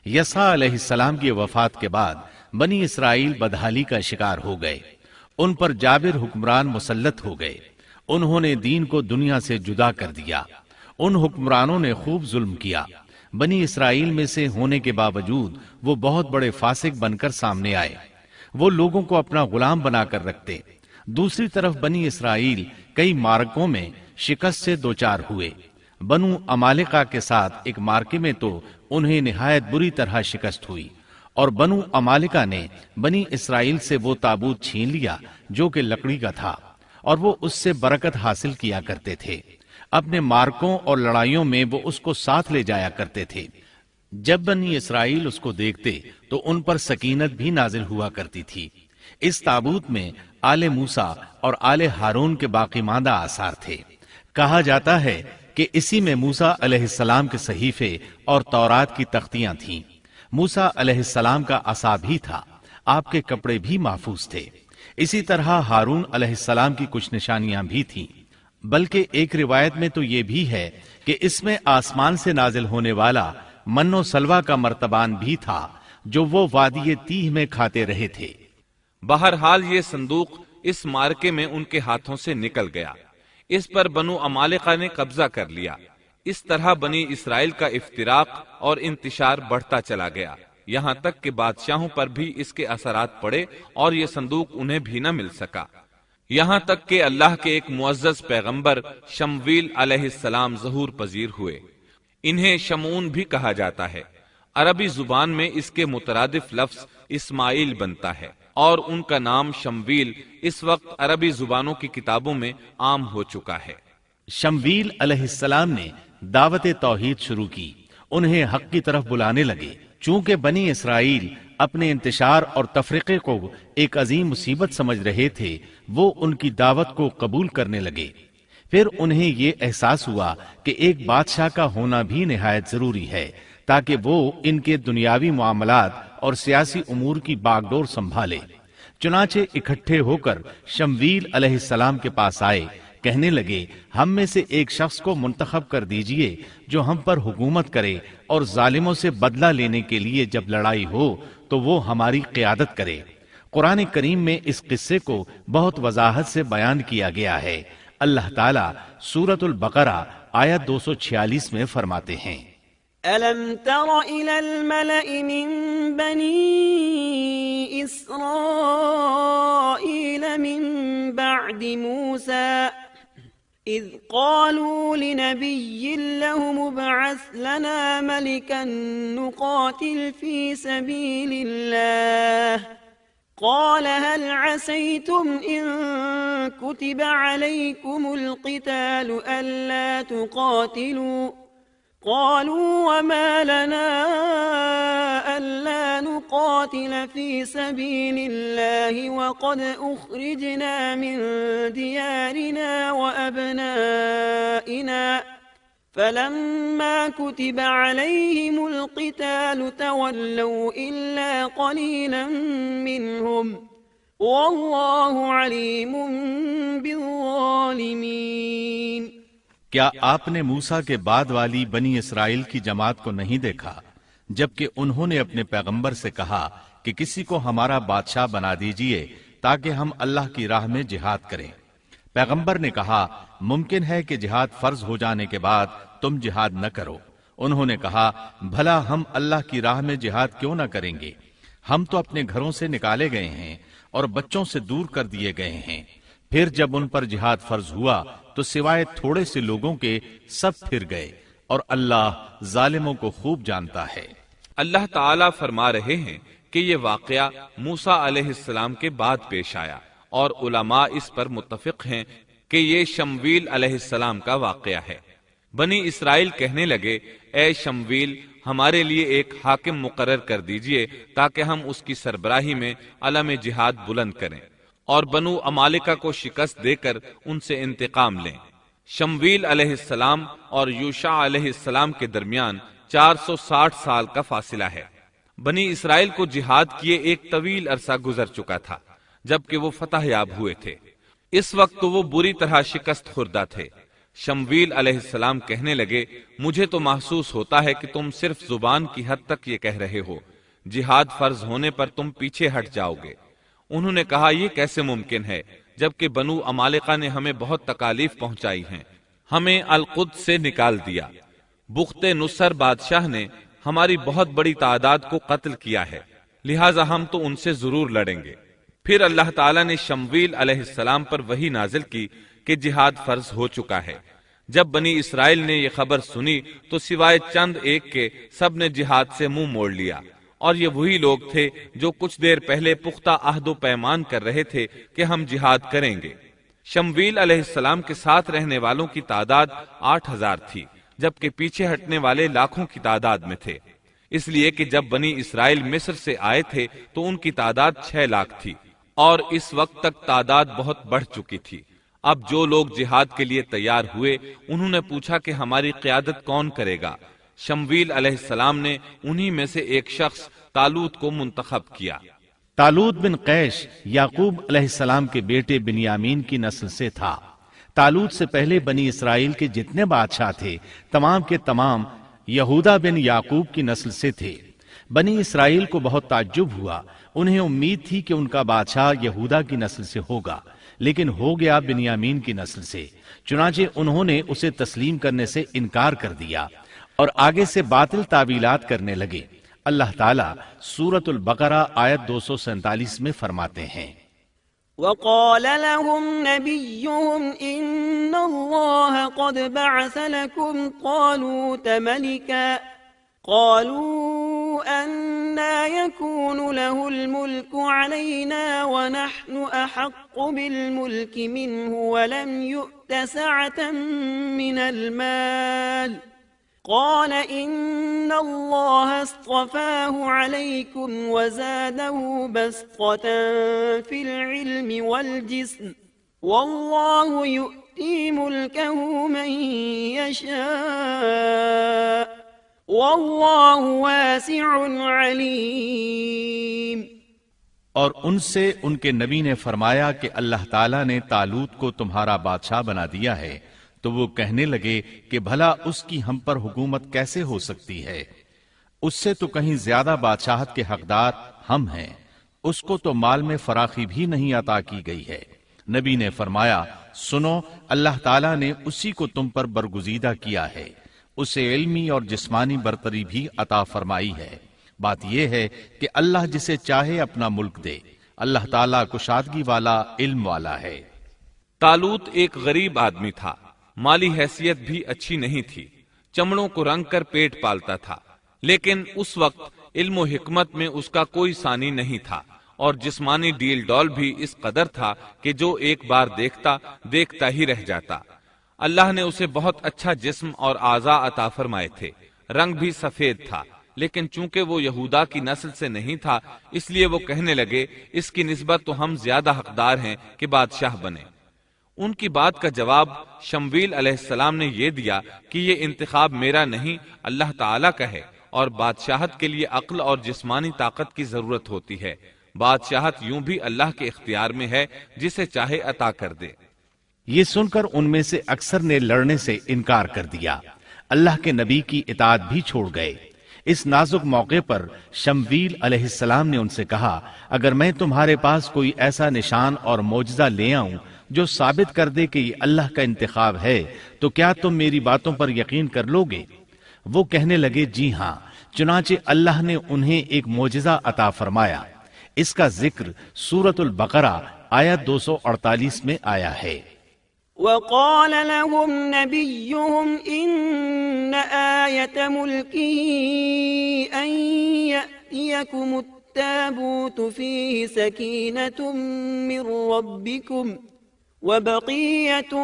یسع علیہ السلام کی وفات کے بعد بنی اسرائیل بدحالی کا شکار ہو گئے۔ ان پر جابر حکمران مسلط ہو گئے۔ انہوں نے دین کو دنیا سے جدا کر دیا۔ ان حکمرانوں نے خوب ظلم کیا۔ بنی اسرائیل میں سے ہونے کے باوجود وہ بہت بڑے فاسق بن کر سامنے آئے۔ وہ لوگوں کو اپنا غلام بنا کر رکھتے۔ دوسری طرف بنی اسرائیل کئی معرکوں میں شکست سے دوچار ہوئے۔ بنو عمالقہ کے ساتھ ایک معرکے میں تو انہیں نہایت بری طرح شکست ہوئی، اور بنو عمالقہ نے بنی اسرائیل سے وہ تابوت چھین لیا جو کہ لکڑی کا تھا، اور وہ اس سے برکت حاصل کیا کرتے تھے۔ اپنے معرکوں اور لڑائیوں میں وہ اس کو ساتھ لے جایا کرتے تھے۔ جب بنی اسرائیل اس کو دیکھتے تو ان پر سکینت بھی نازل ہوا کرتی تھی۔ اس تابوت میں آل موسیٰ اور آل ہارون کے باقی ماندہ آثار تھے۔ کہا جاتا ہے کہ اسی میں موسیٰ علیہ السلام کے صحیفے اور تورات کی تختیاں تھیں۔ موسیٰ علیہ السلام کا عصا بھی تھا، آپ کے کپڑے بھی محفوظ تھے۔ اسی طرح ہارون علیہ السلام کی کچھ نشانیاں بھی تھیں، بلکہ ایک روایت میں تو یہ بھی ہے کہ اس میں آسمان سے نازل ہونے والا من و سلوہ کا مرتبان بھی تھا جو وہ وادی تیہ میں کھاتے رہے تھے۔ بہرحال یہ صندوق اس معرکے میں ان کے ہاتھوں سے نکل گیا۔ اس پر بنو عمالقہ نے قبضہ کر لیا۔ اس طرح بنی اسرائیل کا افتراق اور انتشار بڑھتا چلا گیا، یہاں تک کہ بادشاہوں پر بھی اس کے اثرات پڑے اور یہ صندوق انہیں بھی نہ مل سکا، یہاں تک کہ اللہ کے ایک معزز پیغمبر شمویل علیہ السلام ظہور پذیر ہوئے۔ انہیں شمعون بھی کہا جاتا ہے۔ عربی زبان میں اس کے مترادف لفظ اسماعیل بنتا ہے، اور ان کا نام شمویل اس وقت عربی زبانوں کی کتابوں میں عام ہو چکا ہے۔ شمویل علیہ السلام نے دعوت توحید شروع کی، انہیں حق کی طرف بلانے لگے۔ چونکہ بنی اسرائیل اپنے انتشار اور تفرقے کو ایک عظیم مصیبت سمجھ رہے تھے، وہ ان کی دعوت کو قبول کرنے لگے۔ پھر انہیں یہ احساس ہوا کہ ایک بادشاہ کا ہونا بھی نہایت ضروری ہے تاکہ وہ ان کے دنیاوی معاملات اور سیاسی امور کی باغ ڈور سنبھالے۔ چنانچہ اکٹھے ہو کر شمویل علیہ السلام کے پاس آئے، کہنے لگے ہم میں سے ایک شخص کو منتخب کر دیجئے جو ہم پر حکومت کرے، اور ظالموں سے بدلہ لینے کے لیے جب لڑائی ہو تو وہ ہماری قیادت کرے۔ قرآن کریم میں اس قصے کو بہت وضاحت سے بیان کیا گیا ہے۔ اللہ تعالیٰ سورۃ البقرہ آیت 246 میں فرماتے ہیں، أَلَمْ تَرَ إِلَى الْمَلَإِ مِنْ بَنِي إِسْرَائِيلَ مِنْ بَعْدِ مُوسَى إِذْ قَالُوا لِنَبِيٍّ لَهُمُ ابْعَثْ لَنَا مَلِكًا نُقَاتِلْ فِي سَبِيلِ اللَّهِ قال هل عسيتم إن كتب عليكم القتال ألا تقاتلوا قالوا وما لنا ألا نقاتل في سبيل الله وقد أخرجنا من ديارنا وأبنائنا فلما كتب عليهم القتال تولوا إلا قليلا منهم والله عليم بالظالمين۔ کیا آپ نے موسیٰ کے بعد والی بنی اسرائیل کی جماعت کو نہیں دیکھا جبکہ انہوں نے اپنے پیغمبر سے کہا کہ کسی کو ہمارا بادشاہ بنا دیجئے تاکہ ہم اللہ کی راہ میں جہاد کریں؟ پیغمبر نے کہا ممکن ہے کہ جہاد فرض ہو جانے کے بعد تم جہاد نہ کرو۔ انہوں نے کہا بھلا ہم اللہ کی راہ میں جہاد کیوں نہ کریں گے؟ ہم تو اپنے گھروں سے نکالے گئے ہیں اور بچوں سے دور کر دیے گئے ہیں۔ پھر جب ان پر جہاد فرض ہوا تو سوائے تھوڑے سے لوگوں کے سب پھر گئے، اور اللہ ظالموں کو خوب جانتا ہے۔ اللہ تعالیٰ فرما رہے ہیں کہ یہ واقعہ موسیٰ علیہ السلام کے بعد پیش آیا، اور علماء اس پر متفق ہیں کہ یہ شمویل علیہ السلام کا واقعہ ہے۔ بنی اسرائیل کہنے لگے اے شمویل ہمارے لیے ایک حاکم مقرر کر دیجئے تاکہ ہم اس کی سربراہی میں علم جہاد بلند کریں اور بنو عمالقہ کو شکست دے کر ان سے انتقام لیں۔ شمویل علیہ السلام اور یوشع علیہ السلام کے درمیان 460 سال کا فاصلہ ہے۔ بنی اسرائیل کو جہاد کیے ایک طویل عرصہ گزر چکا تھا جبکہ وہ فتح یاب ہوئے تھے۔ اس وقت تو وہ بری طرح شکست خوردہ تھے۔ شمویل علیہ السلام کہنے لگے، مجھے تو محسوس ہوتا ہے کہ تم صرف زبان کی حد تک یہ کہہ رہے ہو، جہاد فرض ہونے پر تم پیچھے ہٹ جاؤ گے۔ انہوں نے کہا، یہ کیسے ممکن ہے جبکہ بنو عمالقہ نے ہمیں بہت تکالیف پہنچائی ہیں، ہمیں القدس سے نکال دیا، بخت نصر بادشاہ نے ہماری بہت بڑی تعداد کو قتل کیا ہے، لہٰذا ہم تو ان سے ضرور لڑیں گے۔ پھر اللہ تعالیٰ نے شمویل علیہ السلام پر وحی نازل کی کہ جہاد فرض ہو چکا ہے۔ جب بنی اسرائیل نے یہ خبر سنی تو سوائے چند ایک کے سب نے جہاد سے منہ موڑ لیا، اور یہ وہی لوگ تھے جو کچھ دیر پہلے پختہ عہد و پیمان کر رہے تھے کہ ہم جہاد کریں گے۔ شمویل علیہ السلام کے ساتھ رہنے والوں کی تعداد 8000 تھی، جبکہ پیچھے ہٹنے والے لاکھوں کی تعداد میں تھے، اس لیے کہ جب بنی اسرائیل مصر سے آئے تھے تو ان کی تعداد 6 لاکھ تھی، اور اس وقت تک تعداد بہت بڑھ چکی تھی۔ اب جو لوگ جہاد کے لیے تیار ہوئے انہوں نے پوچھا کہ ہماری قیادت کون کرے گا؟ شمویل علیہ السلام نے انہی میں سے ایک شخص طالوت کو منتخب کیا۔ طالوت بن قیش یعقوب علیہ السلام کے بیٹے بنیامین کی نسل سے تھا۔ طالوت سے پہلے بنی اسرائیل کے جتنے بادشاہ تھے تمام کے تمام یہودا بن یعقوب کی نسل سے تھے۔ بنی اسرائیل کو بہت تعجب ہوا، انہیں امید تھی کہ ان کا بادشاہ یہودا کی نسل سے ہوگا، لیکن ہو گیا بنیامین کی نسل سے۔ چنانچہ انہوں نے اسے تسلیم کرنے سے انکار کر دیا اور آگے سے باطل تعویلات کرنے لگے۔ اللہ تعالیٰ سورۃ البقرہ آیت 247 میں فرماتے ہیں، وقال لهم نبيهم إن الله قد بعث لكم طالوت ملكا قالوا أنا يكون له الملك علينا ونحن أحق بالملك منه ولم يؤت سعة من المال قال إن الله اصطفاه عليكم وزاده بسطة في العلم والجسم والله يؤتي ملكه من يشاء واللہ واسع علیم۔ اور ان سے ان کے نبی نے فرمایا کہ اللہ تعالیٰ نے طالوت کو تمہارا بادشاہ بنا دیا ہے، تو وہ کہنے لگے کہ بھلا اس کی ہم پر حکومت کیسے ہو سکتی ہے؟ اس سے تو کہیں زیادہ بادشاہت کے حقدار ہم ہیں، اس کو تو مال میں فراخی بھی نہیں عطا کی گئی ہے۔ نبی نے فرمایا، سنو، اللہ تعالیٰ نے اسی کو تم پر برگزیدہ کیا ہے، اسے علمی اور جسمانی برتری بھی عطا فرمائی ہے۔ بات یہ ہے کہ اللہ جسے چاہے اپنا ملک دے، اللہ تعالیٰ کشادگی والا، علم والا ہے۔ طالوت ایک غریب آدمی تھا، مالی حیثیت بھی اچھی نہیں تھی، چمڑوں کو رنگ کر پیٹ پالتا تھا، لیکن اس وقت علم و حکمت میں اس کا کوئی ثانی نہیں تھا، اور جسمانی ڈیل ڈول بھی اس قدر تھا کہ جو ایک بار دیکھتا ہی رہ جاتا۔ اللہ نے اسے بہت اچھا جسم اور اعضاء عطا فرمائے تھے، رنگ بھی سفید تھا، لیکن چونکہ وہ یہودا کی نسل سے نہیں تھا، اس لیے وہ کہنے لگے، اس کی نسبت تو ہم زیادہ حقدار ہیں کہ بادشاہ بنے۔ ان کی بات کا جواب شمویل علیہ السلام نے یہ دیا کہ یہ انتخاب میرا نہیں، اللہ تعالیٰ کا ہے، اور بادشاہت کے لیے عقل اور جسمانی طاقت کی ضرورت ہوتی ہے۔ بادشاہت یوں بھی اللہ کے اختیار میں ہے، جسے چاہے عطا کر دے۔ یہ سن کر ان میں سے اکثر نے لڑنے سے انکار کر دیا، اللہ کے نبی کی اطاعت بھی چھوڑ گئے۔ اس نازک موقع پر شمویل علیہ السلام نے ان سے کہا، اگر میں تمہارے پاس کوئی ایسا نشان اور معجزہ لے آؤں جو ثابت کر دے کہ یہ اللہ کا انتخاب ہے، تو کیا تم میری باتوں پر یقین کر لو گے؟ وہ کہنے لگے، جی ہاں۔ چنانچہ اللہ نے انہیں ایک معجزہ عطا فرمایا۔ اس کا ذکر سورۃ البقرہ آیت 248 میں آیا ہے۔ وقال لهم نبيهم إن آية ملكه أن يأتيكم التابوت فيه سكينة من ربكم وبقية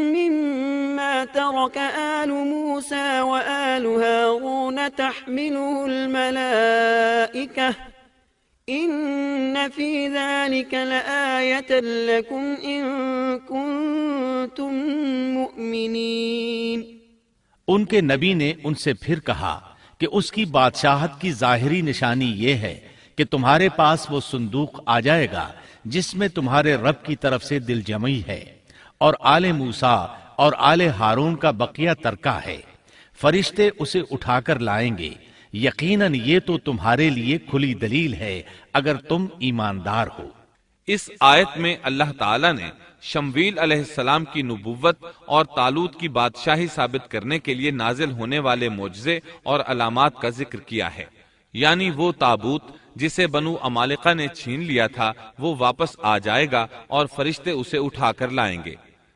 مما ترك آل موسى وآل هارون تحمله الملائكة إن في ذلك لآية لكم إن كنتم مؤمنين۔ ان کے نبی نے ان سے پھر کہا کہ اس کی بادشاہت کی ظاہری نشانی یہ ہے کہ تمہارے پاس وہ صندوق آ جائے گا جس میں تمہارے رب کی طرف سے دل جمعی ہے، اور آل موسیٰ اور آل ہارون کا بقیہ ترکہ ہے، فرشتے اسے اٹھا کر لائیں گے، یقیناً یہ تو تمہارے لیے کھلی دلیل ہے اگر تم ایماندار ہو۔ اس آیت میں اللہ تعالیٰ نے شمویل علیہ السلام کی نبوت اور طالوت کی بادشاہی ثابت کرنے کے لیے نازل ہونے والے معجزے اور علامات کا ذکر کیا ہے، یعنی وہ تابوت جسے بنو عمالقہ نے چھین لیا تھا وہ واپس آ جائے گا اور فرشتے اسے اٹھا کر لائیں گے۔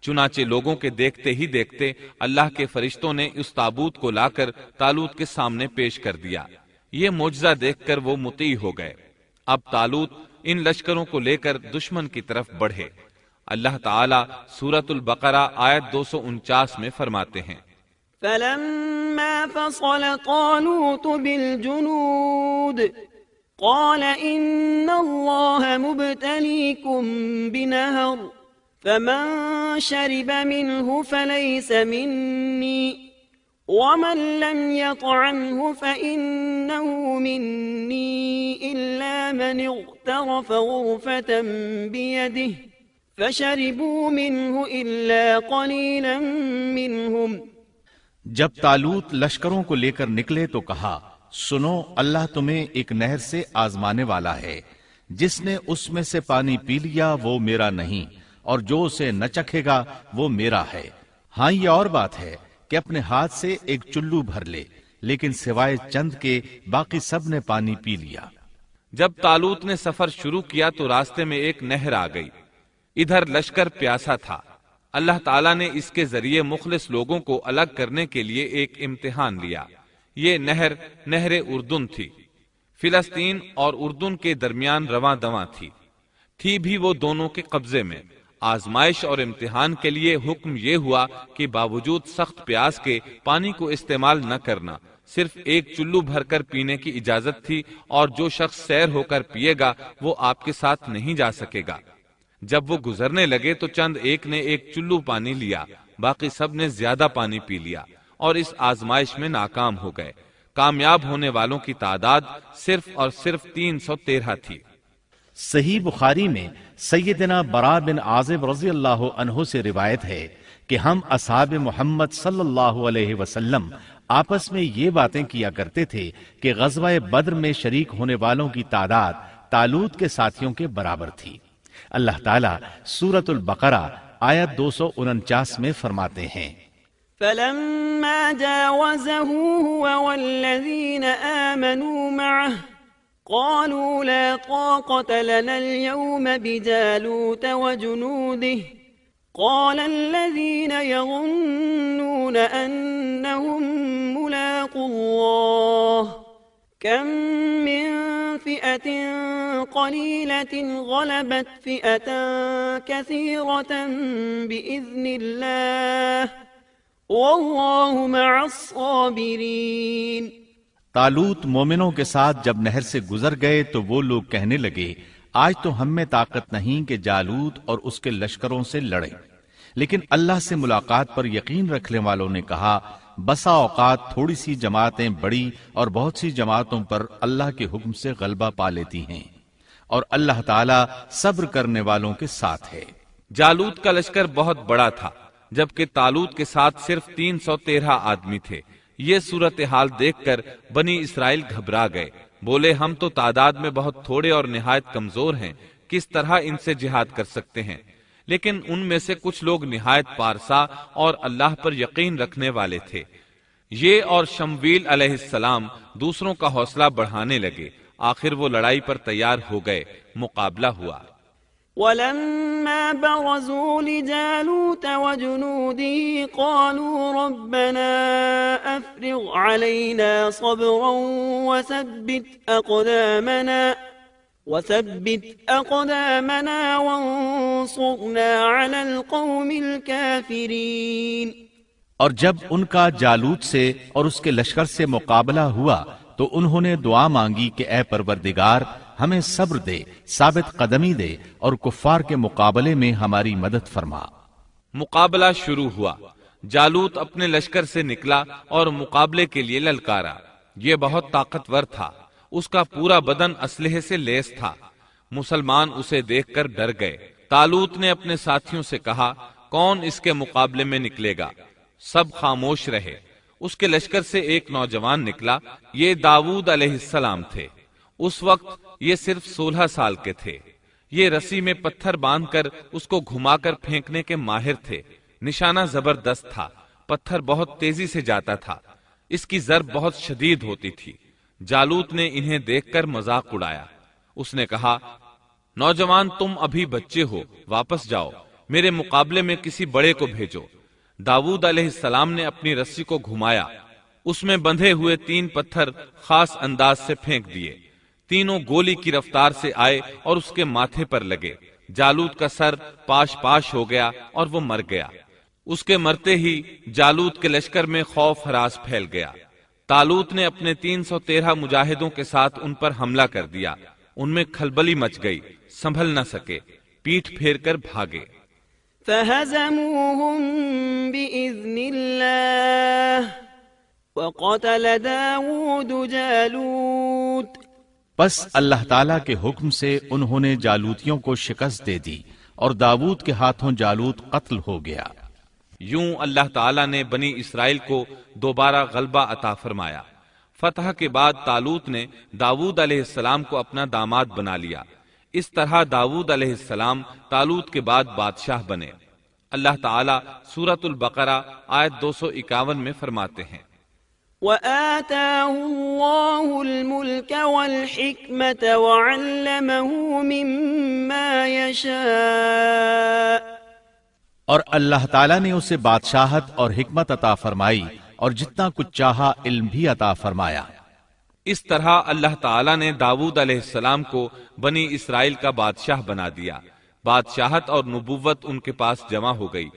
چنانچہ لوگوں کے دیکھتے ہی دیکھتے اللہ کے فرشتوں نے اس تابوت کو لا کر طالوت کے سامنے پیش کر دیا۔ یہ معجزہ دیکھ کر وہ مطیع ہو گئے۔ اب طالوت ان لشکروں کو لے کر دشمن کی طرف بڑھے۔ اللہ تعالیٰ سورۃ البقرہ آیت 249 میں فرماتے ہیں، فلما فصل طالوت بالجنود قال إن الله مبتليكم بنهر فمن شرب منه فليس مني ومن لم يطعمه فإنه مني إلا من اغترف غرفة بيده فشربوا منه إلا قليلا منهم۔ جب طالوت لشکروں کو لے کر نکلے تو کہا، سنو، اللہ تمہیں ایک نہر سے آزمانے والا ہے، جس نے اس میں سے پانی پی لیا وہ میرا نہیں، اور جو اسے نہ چکھے گا وہ میرا ہے۔ ہاں یہ اور بات ہے کہ اپنے ہاتھ سے ایک چلو بھر لے، لیکن سوائے چند کے باقی سب نے پانی پی لیا۔ جب طالوت نے سفر شروع کیا تو راستے میں ایک نہر آ گئی، ادھر لشکر پیاسا تھا۔ اللہ تعالیٰ نے اس کے ذریعے مخلص لوگوں کو الگ کرنے کے لیے ایک امتحان لیا۔ یہ نہر اردن تھی، فلسطین اور اردن کے درمیان رواں دواں تھی بھی وہ دونوں کے قبضے میں۔ آزمائش اور امتحان کے لیے حکم یہ ہوا کہ باوجود سخت پیاس کے پانی کو استعمال نہ کرنا، صرف ایک چلو بھر کر پینے کی اجازت تھی، اور جو شخص سیر ہو کر پیے گا وہ آپ کے ساتھ نہیں جا سکے گا۔ جب وہ گزرنے لگے تو چند ایک نے ایک چلو پانی لیا، باقی سب نے زیادہ پانی پی لیا اور اس آزمائش میں ناکام ہو گئے۔ کامیاب ہونے والوں کی تعداد صرف اور صرف 313 تھی۔ صحیح بخاری میں سیدنا برا بن عازب رضی اللہ عنہ سے روایت ہے کہ ہم اصحاب محمد صلی اللہ علیہ وسلم آپس میں یہ باتیں کیا کرتے تھے کہ غزوہ بدر میں شریک ہونے والوں کی تعداد طالوت کے ساتھیوں کے برابر تھی۔ اللہ تعالیٰ سورۃ البقرہ آیت 249 میں فرماتے ہیں، فلما جاوزه هو والذين آمنوا معه قالوا لا طاقة لنا اليوم بجالوت وجنوده قال الذين يظنون أنهم ملاقو الله كم من فئة قليلة غلبت فئة كثيرة بإذن الله واللہ مع الصابرین۔ طالوت مومنوں کے ساتھ جب نہر سے گزر گئے تو وہ لوگ کہنے لگے، آج تو ہم میں طاقت نہیں کہ جالوت اور اس کے لشکروں سے لڑیں، لیکن اللہ سے ملاقات پر یقین رکھنے والوں نے کہا، بسا اوقات تھوڑی سی جماعتیں بڑی اور بہت سی جماعتوں پر اللہ کے حکم سے غلبہ پا لیتی ہیں، اور اللہ تعالیٰ صبر کرنے والوں کے ساتھ ہے۔ جالوت کا لشکر بہت بڑا تھا، جبکہ طالوت کے ساتھ صرف 313 آدمی تھے۔ یہ صورتحال دیکھ کر بنی اسرائیل گھبرا گئے، بولے ہم تو تعداد میں بہت تھوڑے اور نہایت کمزور ہیں، کس طرح ان سے جہاد کر سکتے ہیں؟ لیکن ان میں سے کچھ لوگ نہایت پارسا اور اللہ پر یقین رکھنے والے تھے۔ یہ اور شمویل علیہ السلام دوسروں کا حوصلہ بڑھانے لگے، آخر وہ لڑائی پر تیار ہو گئے، مقابلہ ہوا۔ ولما برزوا لجالوت وجنوده قالوا ربنا أفرغ علينا صبرا وثبت أقدامنا وانصرنا على القوم الكافرين۔ اور جب ان کا جالوت سے اور اس کے لشکر سے مقابلہ ہوا تو انہوں نے دعا مانگی کہ اے پروردگار ہمیں صبر دے، ثابت قدمی دے اور کفار کے مقابلے میں ہماری مدد فرما۔ مقابلہ شروع ہوا۔ جالوت اپنے لشکر سے نکلا اور مقابلے کے لیے للکارا۔ یہ بہت طاقتور تھا، اس کا پورا بدن اسلحے سے لیس تھا۔ مسلمان اسے دیکھ کر ڈر گئے۔ طالوت نے اپنے ساتھیوں سے کہا، کون اس کے مقابلے میں نکلے گا؟ سب خاموش رہے۔ اس کے لشکر سے ایک نوجوان نکلا، یہ داؤد علیہ السلام تھے۔ اس وقت یہ صرف 16 سال کے تھے۔ یہ رسی میں پتھر باندھ کر اس کو گھما کر پھینکنے کے ماہر تھے۔ نشانہ زبردست تھا، پتھر بہت تیزی سے جاتا تھا، اس کی ضرب بہت شدید ہوتی تھی۔ جالوت نے انہیں دیکھ کر مذاق اڑایا۔ اس نے کہا، نوجوان تم ابھی بچے ہو، واپس جاؤ، میرے مقابلے میں کسی بڑے کو بھیجو۔ داؤد علیہ السلام نے اپنی رسی کو گھمایا، اس میں بندھے ہوئے 3 پتھر خاص انداز سے پھینک دیے۔ تینوں گولی کی رفتار سے آئے اور اس کے ماتھے پر لگے۔ جالوت کا سر پاش پاش ہو گیا اور وہ مر گیا۔ اس کے مرتے ہی جالوت کے لشکر میں خوف ہراس پھیل گیا۔ طالوت نے اپنے 313 مجاہدوں کے ساتھ ان پر حملہ کر دیا۔ ان میں کھلبلی مچ گئی، سنبھل نہ سکے، پیٹھ پھیر کر بھاگے۔ فهزموهم بإذن الله وقتل داود جالوت پس اللہ تعالیٰ کے حکم سے انہوں نے جالوتیوں کو شکست دے دی اور داود کے ہاتھوں جالوت قتل ہو گیا۔ یوں اللہ تعالیٰ نے بنی اسرائیل کو دوبارہ غلبہ عطا فرمایا۔ فتح کے بعد طالوت نے داود علیہ السلام کو اپنا داماد بنا لیا۔ اس طرح داود علیہ السلام طالوت کے بعد بادشاہ بنے۔ اللہ تعالیٰ سورۃ البقرہ آیت 251 میں فرماتے ہیں، وآتاه الله الملك والحكمة وعلمه مما يشاء اور اللہ تعالیٰ نے اسے بادشاہت اور حکمت عطا فرمائی اور جتنا کچھ چاہا علم بھی عطا فرمایا۔ اس طرح اللہ تعالیٰ نے داؤد علیہ السلام کو بنی اسرائیل کا بادشاہ بنا دیا۔ بادشاہت اور نبوت ان کے پاس جمع ہو گئی۔